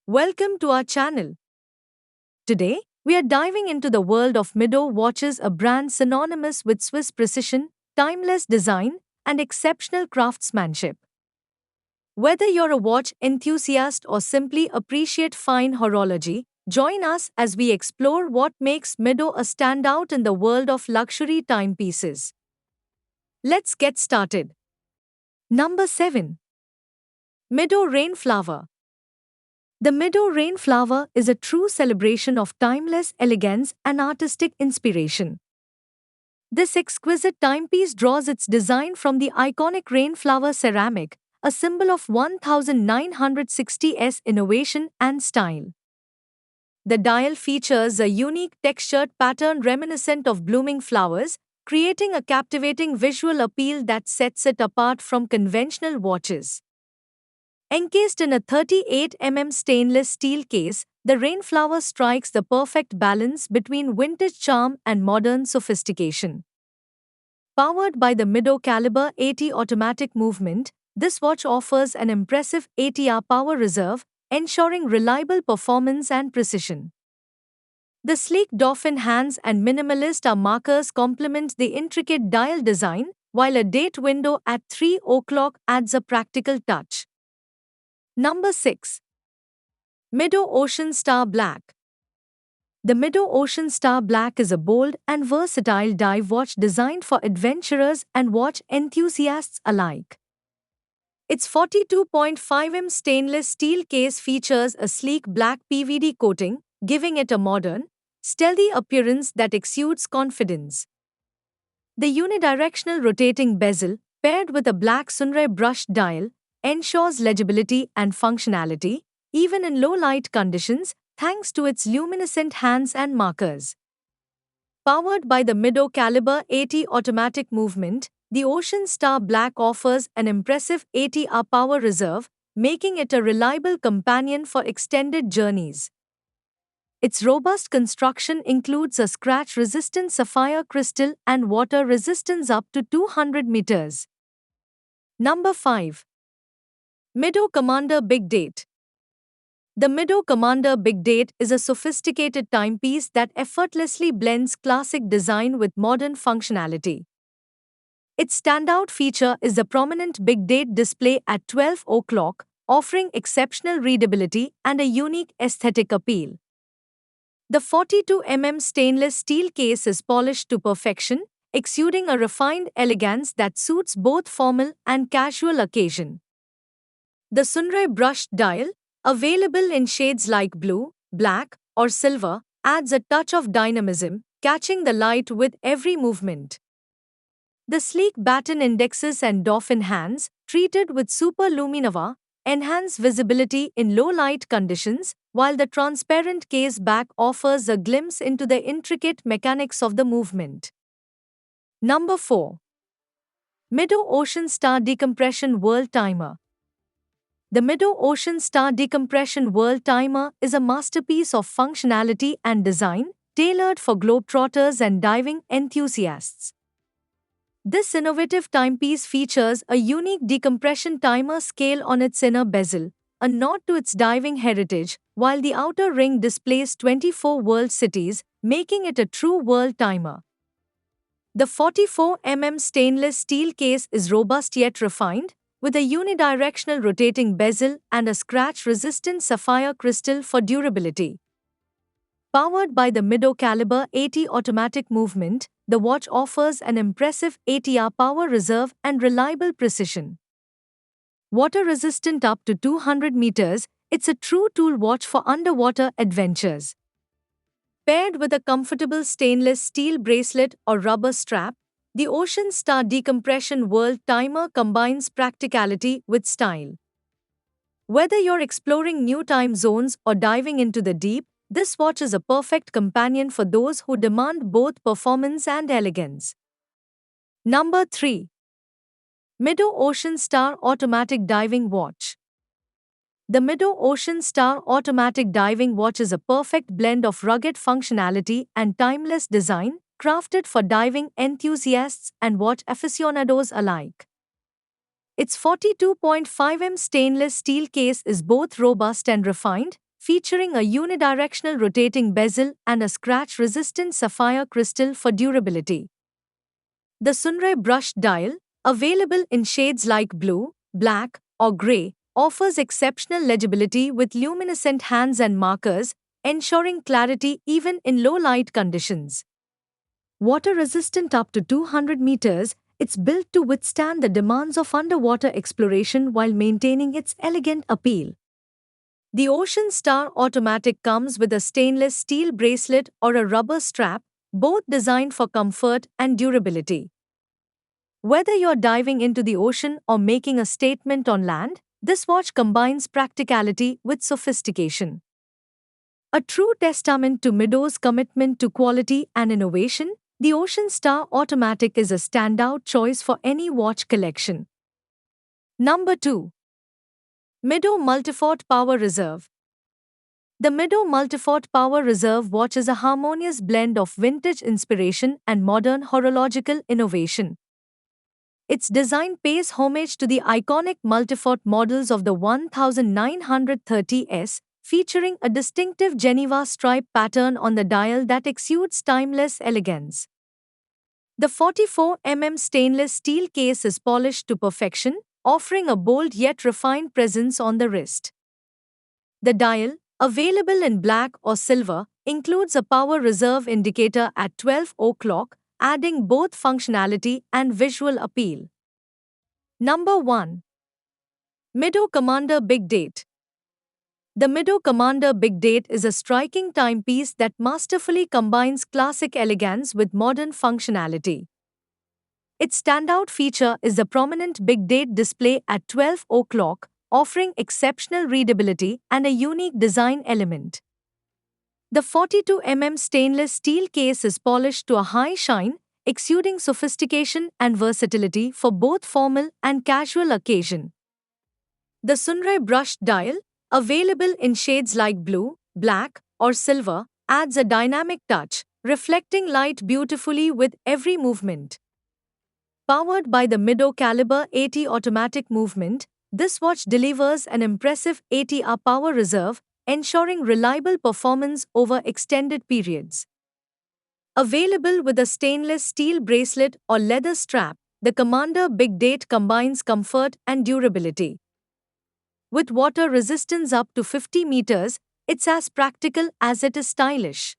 Welcome to our channel. Today, we are diving into the world of Mido watches, a brand synonymous with Swiss precision, timeless design, and exceptional craftsmanship. Whether you're a watch enthusiast or simply appreciate fine horology, join us as we explore what makes Mido a standout in the world of luxury timepieces. Let's get started. Number 7. Mido Rainflower. The Mido Rainflower is a true celebration of timeless elegance and artistic inspiration. This exquisite timepiece draws its design from the iconic Rainflower ceramic, a symbol of 1960s innovation and style. The dial features a unique textured pattern reminiscent of blooming flowers, creating a captivating visual appeal that sets it apart from conventional watches. Encased in a 38 stainless steel case, the Rainflower strikes the perfect balance between vintage charm and modern sophistication. Powered by the Mido Caliber 80 automatic movement, this watch offers an impressive 80-hour power reserve, ensuring reliable performance and precision. The sleek dolphin hands and minimalist hour markers complement the intricate dial design, while a date window at 3 o'clock adds a practical touch. Number 6. Mido Ocean Star Black. The Mido Ocean Star Black is a bold and versatile dive watch designed for adventurers and watch enthusiasts alike. Its 42.5 stainless steel case features a sleek black PVD coating, giving it a modern, stealthy appearance that exudes confidence. The unidirectional rotating bezel, paired with a black sunray brushed dial, ensures legibility and functionality, even in low-light conditions, thanks to its luminescent hands and markers. Powered by the Mido Caliber 80 automatic movement, the Ocean Star Black offers an impressive 80-hour power reserve, making it a reliable companion for extended journeys. Its robust construction includes a scratch-resistant sapphire crystal and water resistance up to 200 meters. Number 5. Mido Commander Big Date. The Mido Commander Big Date is a sophisticated timepiece that effortlessly blends classic design with modern functionality. Its standout feature is the prominent Big Date display at 12 o'clock, offering exceptional readability and a unique aesthetic appeal. The 42 stainless steel case is polished to perfection, exuding a refined elegance that suits both formal and casual occasion. The Sunray brushed dial, available in shades like blue, black, or silver, adds a touch of dynamism, catching the light with every movement. The sleek baton indexes and dolphin hands, treated with superluminova, enhance visibility in low-light conditions, while the transparent case back offers a glimpse into the intricate mechanics of the movement. Number 4. Mido Ocean Star Decompression World Timer. The Mido Ocean Star Decompression World Timer is a masterpiece of functionality and design, tailored for globetrotters and diving enthusiasts. This innovative timepiece features a unique decompression timer scale on its inner bezel, a nod to its diving heritage, while the outer ring displays 24 world cities, making it a true world timer. The 44 stainless steel case is robust yet refined, with a unidirectional rotating bezel and a scratch-resistant sapphire crystal for durability. Powered by the Mido Caliber 80 automatic movement, the watch offers an impressive 80-hour power reserve and reliable precision. Water-resistant up to 200 meters, it's a true tool watch for underwater adventures. Paired with a comfortable stainless steel bracelet or rubber strap, the Ocean Star Decompression World Timer combines practicality with style. Whether you're exploring new time zones or diving into the deep, this watch is a perfect companion for those who demand both performance and elegance. Number 3. Mido Ocean Star Automatic Diving Watch. The Mido Ocean Star Automatic Diving Watch is a perfect blend of rugged functionality and timeless design, crafted for diving enthusiasts and watch aficionados alike. Its 42.5 stainless steel case is both robust and refined, featuring a unidirectional rotating bezel and a scratch-resistant sapphire crystal for durability. The Sunray brushed dial, available in shades like blue, black, or gray, offers exceptional legibility with luminescent hands and markers, ensuring clarity even in low light conditions. Water resistant up to 200 meters, it's built to withstand the demands of underwater exploration while maintaining its elegant appeal. The Ocean Star Automatic comes with a stainless steel bracelet or a rubber strap, both designed for comfort and durability. Whether you're diving into the ocean or making a statement on land, this watch combines practicality with sophistication. A true testament to Midow's commitment to quality and innovation, the Ocean Star Automatic is a standout choice for any watch collection. Number 2. Midow Multifort Power Reserve. The Midow Multifort Power Reserve watch is a harmonious blend of vintage inspiration and modern horological innovation. Its design pays homage to the iconic Multifort models of the 1930s, featuring a distinctive Geneva stripe pattern on the dial that exudes timeless elegance. The 44 stainless steel case is polished to perfection, offering a bold yet refined presence on the wrist. The dial, available in black or silver, includes a power reserve indicator at 12 o'clock, adding both functionality and visual appeal. Number 1. Midow Commander Big Date. The Midow Commander Big Date is a striking timepiece that masterfully combines classic elegance with modern functionality. Its standout feature is the prominent Big Date display at 12 o'clock, offering exceptional readability and a unique design element. The 42 stainless steel case is polished to a high shine, exuding sophistication and versatility for both formal and casual occasion. The Sunray brushed dial, available in shades like blue, black, or silver, adds a dynamic touch, reflecting light beautifully with every movement. Powered by the Midow Caliber 80 automatic movement, this watch delivers an impressive 80-hour power reserve, ensuring reliable performance over extended periods. Available with a stainless steel bracelet or leather strap, the Commander Big Date combines comfort and durability. With water resistance up to 50 meters, it's as practical as it is stylish.